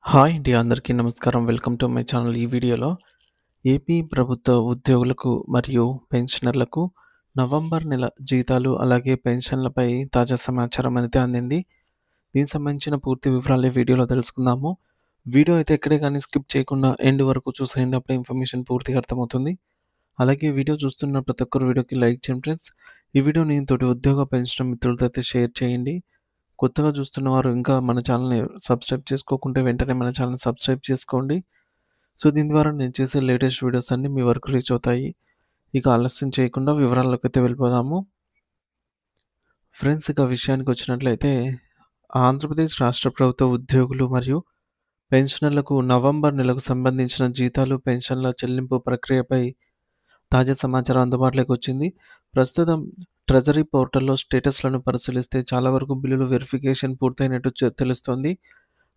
Hi అండి. అందరికీ నమస్కారం. Welcome to my channel. ఈ వీడియోలో ఏపీ ప్రభుత్వ ఉద్యోగులకు మరియు పెన్షనర్లకు నవంబర్ నెల జీతాలు అలాగే పెన్షన్లపై తాజా సమాచారం అయితే అందింది. దీనికి సంబంధించిన పూర్తి వివరాలు ఈ వీడియోలో తెలుసుకుందాము. వీడియో అయితే ఎక్కడే కానీ స్కిప్ చేయకుండా ఎండ్ వరకు చూసేయండి. అప్పుడే ఇన్ఫర్మేషన్ పూర్తిగా అర్థమవుతుంది. అలాగే వీడియో చూస్తున్న ప్రతి ఒక్కరు వీడియోకి లైక్ చేయండి ఫ్రెండ్స్. ఈ వీడియోని తోటి ఉద్యోగ పెన్షన్ మిత్రులతో అయితే షేర్ చేయండి. కొత్తగా చూస్తున్నవారు ఇంకా మన ఛానల్‌ని సబ్స్క్రైబ్ చేసుకోకుంటే వెంటనే మన ఛానల్‌ని సబ్స్క్రైబ్ చేసుకోండి. సో, దీని ద్వారా నేను చేసే లేటెస్ట్ వీడియోస్ అన్నీ మీ వరకు రీచ్ అవుతాయి. ఇక ఆలస్యం చేయకుండా వివరాల్లోకైతే వెళ్ళిపోదాము. ఫ్రెండ్స్, ఇక విషయానికొచ్చినట్లయితే ఆంధ్రప్రదేశ్ రాష్ట్ర ప్రభుత్వ ఉద్యోగులు మరియు పెన్షనర్లకు నవంబర్ నెలకు సంబంధించిన జీతాలు, పెన్షన్ల చెల్లింపు ప్రక్రియపై తాజా సమాచారం అందుబాటులోకి వచ్చింది. ప్రస్తుతం ట్రెజరీ పోర్టల్‌లో స్టేటస్‌లను పరిశీలిస్తే చాలా వరకు బిల్లులు వెరిఫికేషన్ పూర్తయినట్టు తెలుస్తోంది.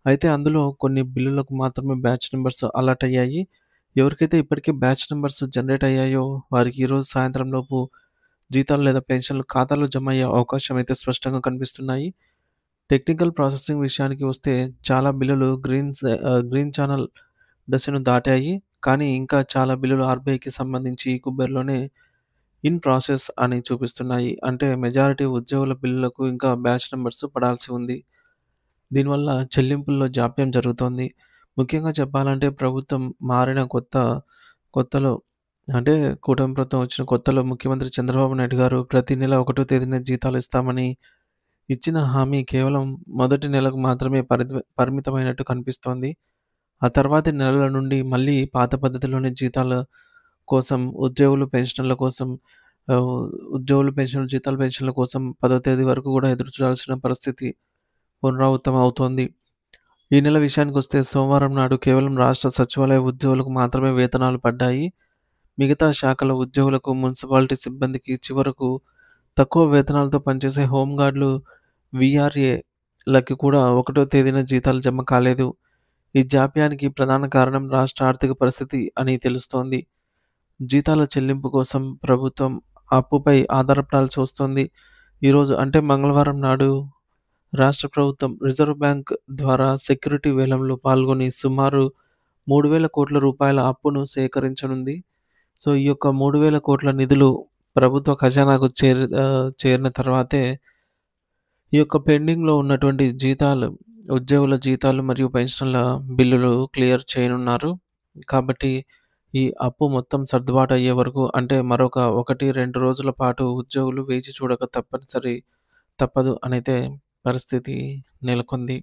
అయితే అందులో కొన్ని బిల్లులకు మాత్రమే బ్యాచ్ నంబర్స్ అలర్ట్ అయ్యాయి. ఎవరికైతే ఇప్పటికే బ్యాచ్ నంబర్స్ జనరేట్ అయ్యాయో వారికి ఈరోజు సాయంత్రం లోపు జీతాలు లేదా పెన్షన్లు ఖాతాలో జమ అయ్యే అవకాశం అయితే స్పష్టంగా కనిపిస్తున్నాయి. టెక్నికల్ ప్రాసెసింగ్ విషయానికి వస్తే చాలా బిల్లులు గ్రీన్ ఛానల్ దశను దాటాయి. కానీ ఇంకా చాలా బిల్లులు ఆర్‌బీఐకి సంబంధించి ఈ కుబ్బెర్లోనే ఇన్ ప్రాసెస్ అని చూపిస్తున్నాయి. అంటే మెజారిటీ ఉద్యోగుల బిల్లులకు ఇంకా బ్యాచ్ నంబర్స్ పడాల్సి ఉంది. దీనివల్ల చెల్లింపుల్లో జాప్యం జరుగుతోంది. ముఖ్యంగా చెప్పాలంటే ప్రభుత్వం మారిన కొత్తలో అంటే కూటమి ప్రభుత్వం వచ్చిన కొత్తలో ముఖ్యమంత్రి చంద్రబాబు నాయుడు గారు ప్రతి నెల ఒకటో తేదీన జీతాలు ఇస్తామని ఇచ్చిన హామీ కేవలం మొదటి నెలకు మాత్రమే పరిమితమైనట్టు కనిపిస్తోంది. ఆ తర్వాతి నెలల నుండి మళ్ళీ పాత పద్ధతిలోనే జీతాల కోసం ఉద్యోగులు, పెన్షనర్ల కోసం ఆహ్, ఉద్యోగులు, పెన్షన్లు, జీతాలు, పెన్షన్ల కోసం 10వ తేదీ వరకు కూడా ఎదురు చూడాల్సిన పరిస్థితి పునరావృతం అవుతోంది. ఈ నెల విషయానికొస్తే సోమవారం నాడు కేవలం రాష్ట్ర సచివాలయ ఉద్యోగులకు మాత్రమే వేతనాలు పడ్డాయి. మిగతా శాఖల ఉద్యోగులకు, మున్సిపాలిటీ సిబ్బందికి చివరకు తక్కువ వేతనాలతో పనిచేసే హోంగార్డులు, వీఆర్ఏలకి కూడా ఒకటో తేదీన జీతాలు జమ కాలేదు. ఈ జాప్యానికి ప్రధాన కారణం రాష్ట్ర ఆర్థిక పరిస్థితి అని తెలుస్తోంది. జీతాల చెల్లింపు కోసం ప్రభుత్వం అప్పుపై ఆధారపడాల్సి వస్తోంది. ఈరోజు అంటే మంగళవారం నాడు రాష్ట్ర ప్రభుత్వం రిజర్వ్ బ్యాంక్ ద్వారా సెక్యూరిటీ వేలంలో పాల్గొని సుమారు 3,000 కోట్ల రూపాయల అప్పును సేకరించనుంది. సో, ఈ యొక్క 3,000 కోట్ల నిధులు ప్రభుత్వ ఖజానాకు చేరిన తర్వాతే ఈ యొక్క పెండింగ్‌లో ఉన్నటువంటి ఉద్యోగుల జీతాలు మరియు పెన్షన్‌ల బిల్లులు క్లియర్ చేయనున్నారు. కాబట్టి ఈ అప్పు మొత్తం సర్దుబాటు అయ్యే వరకు అంటే మరొక 1, 2 రోజుల పాటు ఉద్యోగులు వేచి చూడక తప్పదు అనైతే పరిస్థితి నెలకొంది.